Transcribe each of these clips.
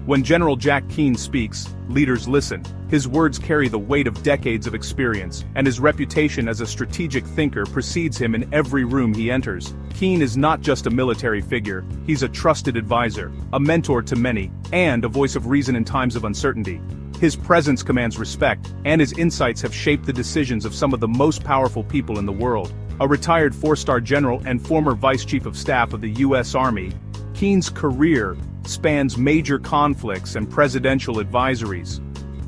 When General Jack Keane speaks, leaders listen. His words carry the weight of decades of experience, and his reputation as a strategic thinker precedes him in every room he enters. Keane is not just a military figure, he's a trusted advisor, a mentor to many, and a voice of reason in times of uncertainty. His presence commands respect, and his insights have shaped the decisions of some of the most powerful people in the world. A retired four-star general and former Vice Chief of Staff of the U.S. Army, Keane's career spans major conflicts and presidential advisories.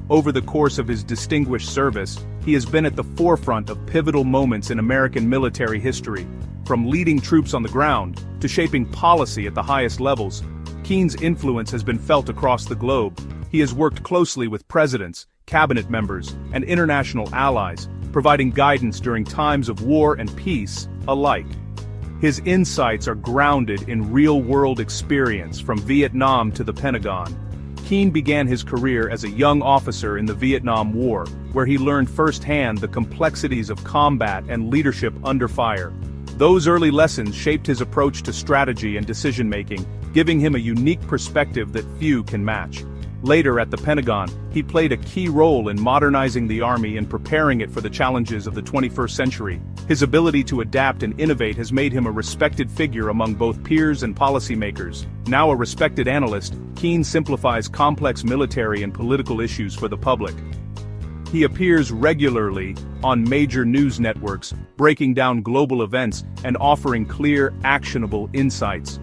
Over the course of his distinguished service, he has been at the forefront of pivotal moments in American military history. From leading troops on the ground to shaping policy at the highest levels, Keane's influence has been felt across the globe. He has worked closely with presidents, cabinet members, and international allies, providing guidance during times of war and peace alike. His insights are grounded in real-world experience from Vietnam to the Pentagon. Keane began his career as a young officer in the Vietnam War, where he learned firsthand the complexities of combat and leadership under fire. Those early lessons shaped his approach to strategy and decision-making, giving him a unique perspective that few can match. Later at the Pentagon, he played a key role in modernizing the Army and preparing it for the challenges of the 21st century. His ability to adapt and innovate has made him a respected figure among both peers and policymakers. Now a respected analyst, Keane simplifies complex military and political issues for the public. He appears regularly on major news networks, breaking down global events and offering clear, actionable insights.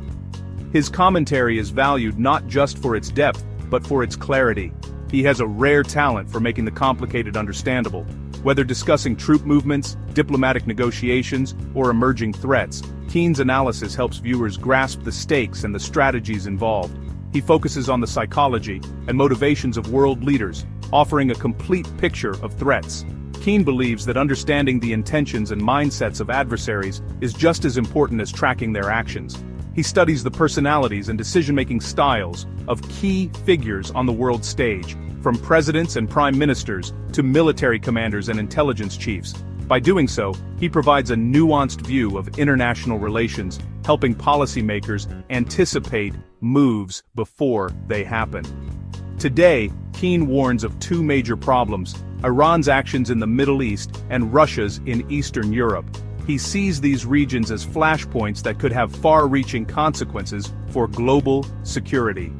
His commentary is valued not just for its depth, but for its clarity. He has a rare talent for making the complicated understandable. Whether discussing troop movements, diplomatic negotiations, or emerging threats, Keane's analysis helps viewers grasp the stakes and the strategies involved. He focuses on the psychology and motivations of world leaders, offering a complete picture of threats. Keane believes that understanding the intentions and mindsets of adversaries is just as important as tracking their actions. He studies the personalities and decision-making styles of key figures on the world stage, from presidents and prime ministers to military commanders and intelligence chiefs. By doing so, he provides a nuanced view of international relations, helping policymakers anticipate moves before they happen. Today, Keane warns of two major problems: Iran's actions in the Middle East and Russia's in Eastern Europe. He sees these regions as flashpoints that could have far-reaching consequences for global security.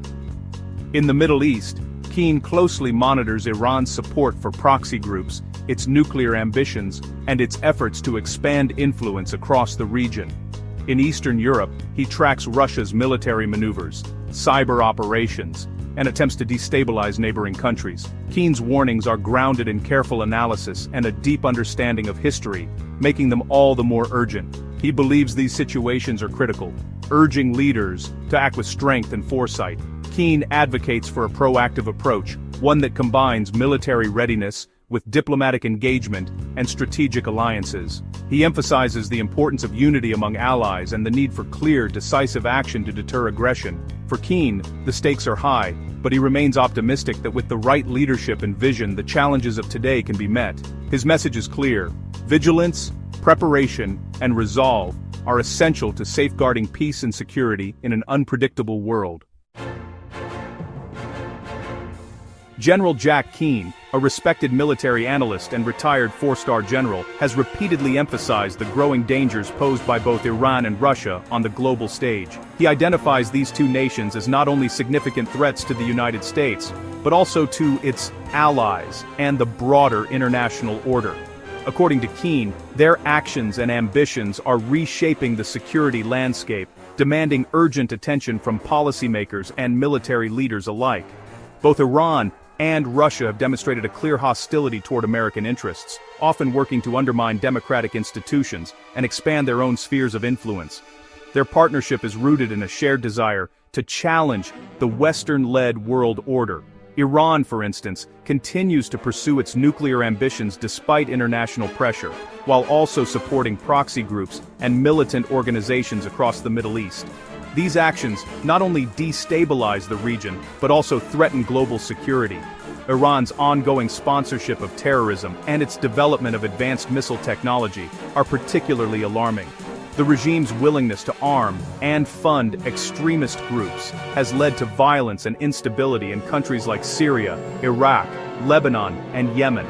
In the Middle East, Keane closely monitors Iran's support for proxy groups, its nuclear ambitions, and its efforts to expand influence across the region. In Eastern Europe, he tracks Russia's military maneuvers, cyber operations, and attempts to destabilize neighboring countries. Keane's warnings are grounded in careful analysis and a deep understanding of history, making them all the more urgent. He believes these situations are critical, urging leaders to act with strength and foresight. Keane advocates for a proactive approach, one that combines military readiness with diplomatic engagement and strategic alliances. He emphasizes the importance of unity among allies and the need for clear, decisive action to deter aggression. For Keane, the stakes are high, but he remains optimistic that with the right leadership and vision, the challenges of today can be met. His message is clear: vigilance, preparation, and resolve are essential to safeguarding peace and security in an unpredictable world. General Jack Keane, a respected military analyst and retired four-star general, has repeatedly emphasized the growing dangers posed by both Iran and Russia on the global stage. He identifies these two nations as not only significant threats to the United States, but also to its allies and the broader international order. According to Keane, their actions and ambitions are reshaping the security landscape, demanding urgent attention from policymakers and military leaders alike. Both Iran and Russia have demonstrated a clear hostility toward American interests, often working to undermine democratic institutions and expand their own spheres of influence. Their partnership is rooted in a shared desire to challenge the Western-led world order. Iran, for instance, continues to pursue its nuclear ambitions despite international pressure, while also supporting proxy groups and militant organizations across the Middle East. These actions not only destabilize the region, but also threaten global security. Iran's ongoing sponsorship of terrorism and its development of advanced missile technology are particularly alarming. The regime's willingness to arm and fund extremist groups has led to violence and instability in countries like Syria, Iraq, Lebanon, and Yemen.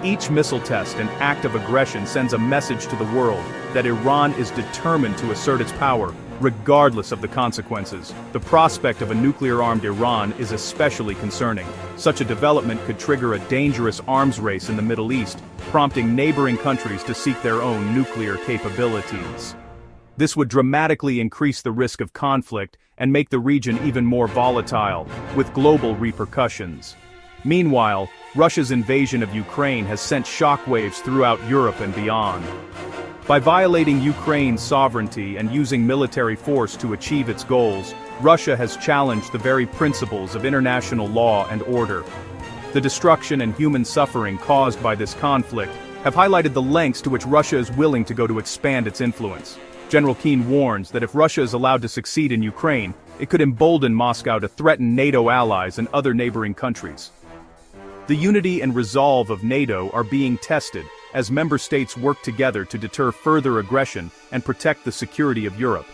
Each missile test and act of aggression sends a message to the world that Iran is determined to assert its power, regardless of the consequences. The prospect of a nuclear-armed Iran is especially concerning. Such a development could trigger a dangerous arms race in the Middle East, prompting neighboring countries to seek their own nuclear capabilities. This would dramatically increase the risk of conflict and make the region even more volatile, with global repercussions. Meanwhile, Russia's invasion of Ukraine has sent shockwaves throughout Europe and beyond. By violating Ukraine's sovereignty and using military force to achieve its goals, Russia has challenged the very principles of international law and order. The destruction and human suffering caused by this conflict have highlighted the lengths to which Russia is willing to go to expand its influence. General Keane warns that if Russia is allowed to succeed in Ukraine, it could embolden Moscow to threaten NATO allies and other neighboring countries. The unity and resolve of NATO are being tested as member states work together to deter further aggression and protect the security of Europe.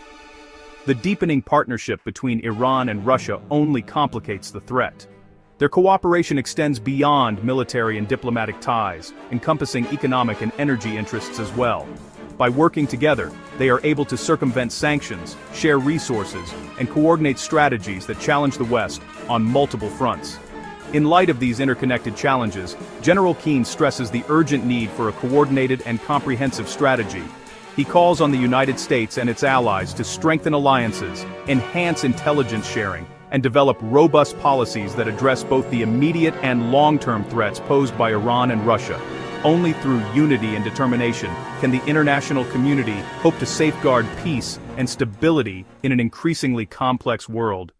The deepening partnership between Iran and Russia only complicates the threat. Their cooperation extends beyond military and diplomatic ties, encompassing economic and energy interests as well. By working together, they are able to circumvent sanctions, share resources, and coordinate strategies that challenge the West on multiple fronts. In light of these interconnected challenges, General Keane stresses the urgent need for a coordinated and comprehensive strategy. He calls on the United States and its allies to strengthen alliances, enhance intelligence sharing, and develop robust policies that address both the immediate and long-term threats posed by Iran and Russia. Only through unity and determination can the international community hope to safeguard peace and stability in an increasingly complex world.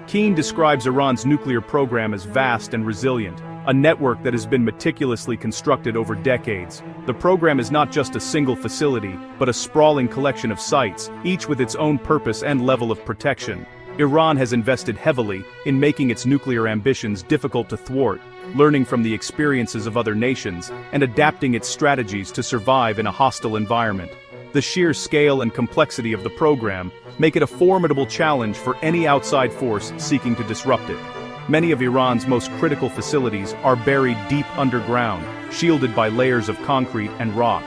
Keane describes Iran's nuclear program as vast and resilient, a network that has been meticulously constructed over decades. The program is not just a single facility, but a sprawling collection of sites, each with its own purpose and level of protection. Iran has invested heavily in making its nuclear ambitions difficult to thwart, learning from the experiences of other nations, and adapting its strategies to survive in a hostile environment. The sheer scale and complexity of the program make it a formidable challenge for any outside force seeking to disrupt it. Many of Iran's most critical facilities are buried deep underground, shielded by layers of concrete and rock.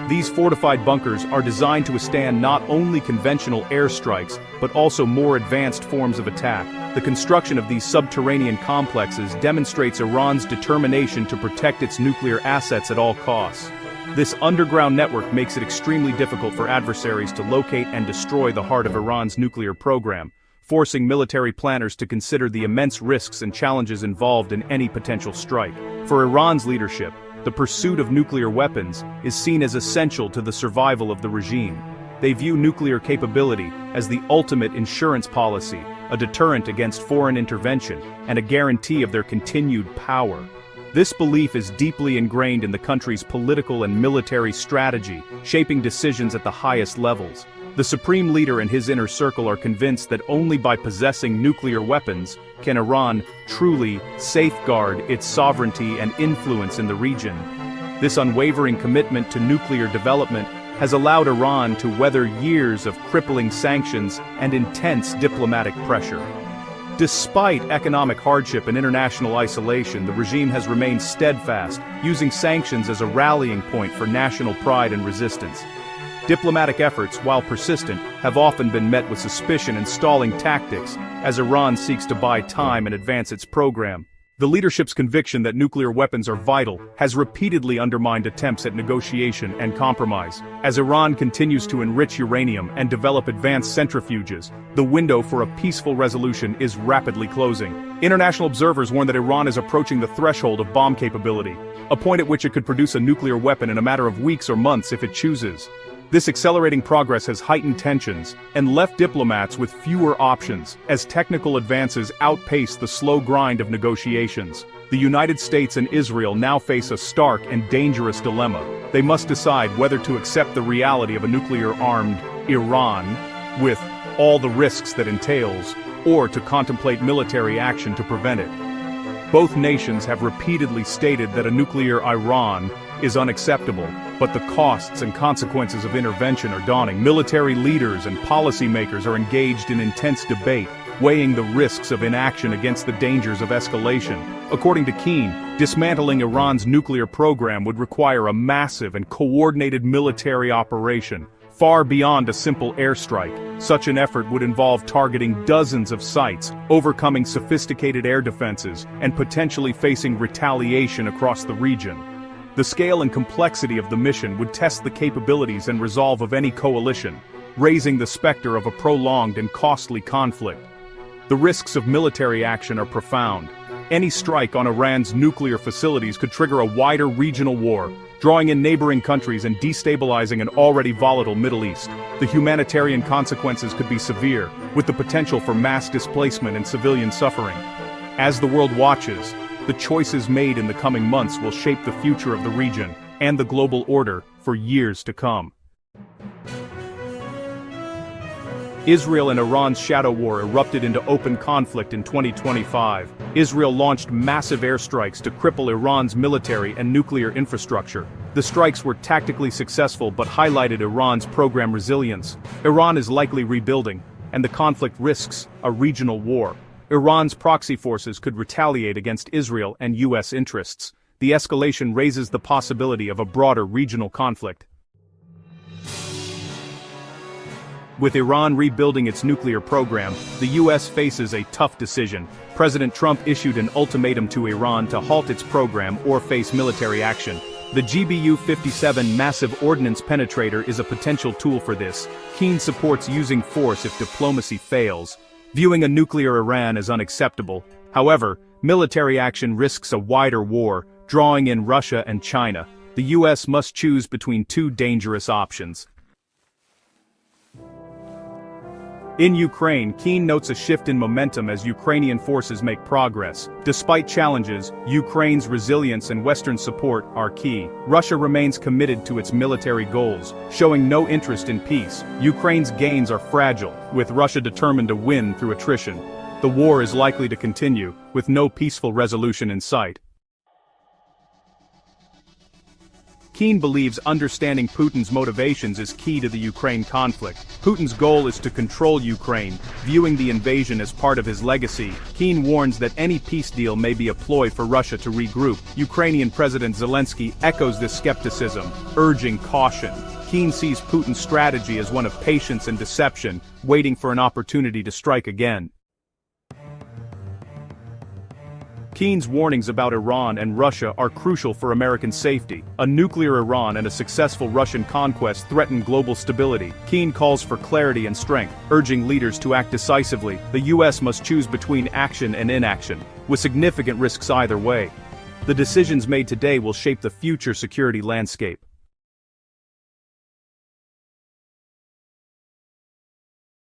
These fortified bunkers are designed to withstand not only conventional airstrikes, but also more advanced forms of attack. The construction of these subterranean complexes demonstrates Iran's determination to protect its nuclear assets at all costs. This underground network makes it extremely difficult for adversaries to locate and destroy the heart of Iran's nuclear program, forcing military planners to consider the immense risks and challenges involved in any potential strike. For Iran's leadership, the pursuit of nuclear weapons is seen as essential to the survival of the regime. They view nuclear capability as the ultimate insurance policy, a deterrent against foreign intervention, and a guarantee of their continued power. This belief is deeply ingrained in the country's political and military strategy, shaping decisions at the highest levels. The supreme leader and his inner circle are convinced that only by possessing nuclear weapons can Iran truly safeguard its sovereignty and influence in the region. This unwavering commitment to nuclear development has allowed Iran to weather years of crippling sanctions and intense diplomatic pressure. Despite economic hardship and international isolation, the regime has remained steadfast, using sanctions as a rallying point for national pride and resistance. Diplomatic efforts, while persistent, have often been met with suspicion and stalling tactics as Iran seeks to buy time and advance its program. The leadership's conviction that nuclear weapons are vital has repeatedly undermined attempts at negotiation and compromise. As Iran continues to enrich uranium and develop advanced centrifuges, the window for a peaceful resolution is rapidly closing. International observers warn that Iran is approaching the threshold of bomb capability, a point at which it could produce a nuclear weapon in a matter of weeks or months if it chooses. This accelerating progress has heightened tensions and left diplomats with fewer options as technical advances outpace the slow grind of negotiations. The United States and Israel now face a stark and dangerous dilemma. They must decide whether to accept the reality of a nuclear-armed Iran, with all the risks that entails, or to contemplate military action to prevent it. Both nations have repeatedly stated that a nuclear Iran is unacceptable, but the costs and consequences of intervention are daunting. Military leaders and policymakers are engaged in intense debate, weighing the risks of inaction against the dangers of escalation. According to Keane, dismantling Iran's nuclear program would require a massive and coordinated military operation, far beyond a simple airstrike. Such an effort would involve targeting dozens of sites, overcoming sophisticated air defenses, and potentially facing retaliation across the region. The scale and complexity of the mission would test the capabilities and resolve of any coalition, raising the specter of a prolonged and costly conflict. The risks of military action are profound. Any strike on Iran's nuclear facilities could trigger a wider regional war, drawing in neighboring countries and destabilizing an already volatile Middle East. The humanitarian consequences could be severe, with the potential for mass displacement and civilian suffering. As the world watches, the choices made in the coming months will shape the future of the region and the global order for years to come. Israel and Iran's shadow war erupted into open conflict in 2025. Israel launched massive airstrikes to cripple Iran's military and nuclear infrastructure. The strikes were tactically successful but highlighted Iran's program resilience. Iran is likely rebuilding, and the conflict risks a regional war. Iran's proxy forces could retaliate against Israel and U.S. interests. The escalation raises the possibility of a broader regional conflict. With Iran rebuilding its nuclear program, the U.S. faces a tough decision. President Trump issued an ultimatum to Iran to halt its program or face military action. The GBU-57 massive ordnance penetrator is a potential tool for this. Keane supports using force if diplomacy fails, viewing a nuclear Iran as unacceptable. However, military action risks a wider war, drawing in Russia and China. The U.S. must choose between two dangerous options. In Ukraine, Keane notes a shift in momentum as Ukrainian forces make progress. Despite challenges, Ukraine's resilience and Western support are key. Russia remains committed to its military goals, showing no interest in peace. Ukraine's gains are fragile, with Russia determined to win through attrition. The war is likely to continue, with no peaceful resolution in sight. Keane believes understanding Putin's motivations is key to the Ukraine conflict. Putin's goal is to control Ukraine, viewing the invasion as part of his legacy. Keane warns that any peace deal may be a ploy for Russia to regroup. Ukrainian President Zelensky echoes this skepticism, urging caution. Keane sees Putin's strategy as one of patience and deception, waiting for an opportunity to strike again. Keane's warnings about Iran and Russia are crucial for American safety. A nuclear Iran and a successful Russian conquest threaten global stability. Keane calls for clarity and strength, urging leaders to act decisively. The U.S. must choose between action and inaction, with significant risks either way. The decisions made today will shape the future security landscape.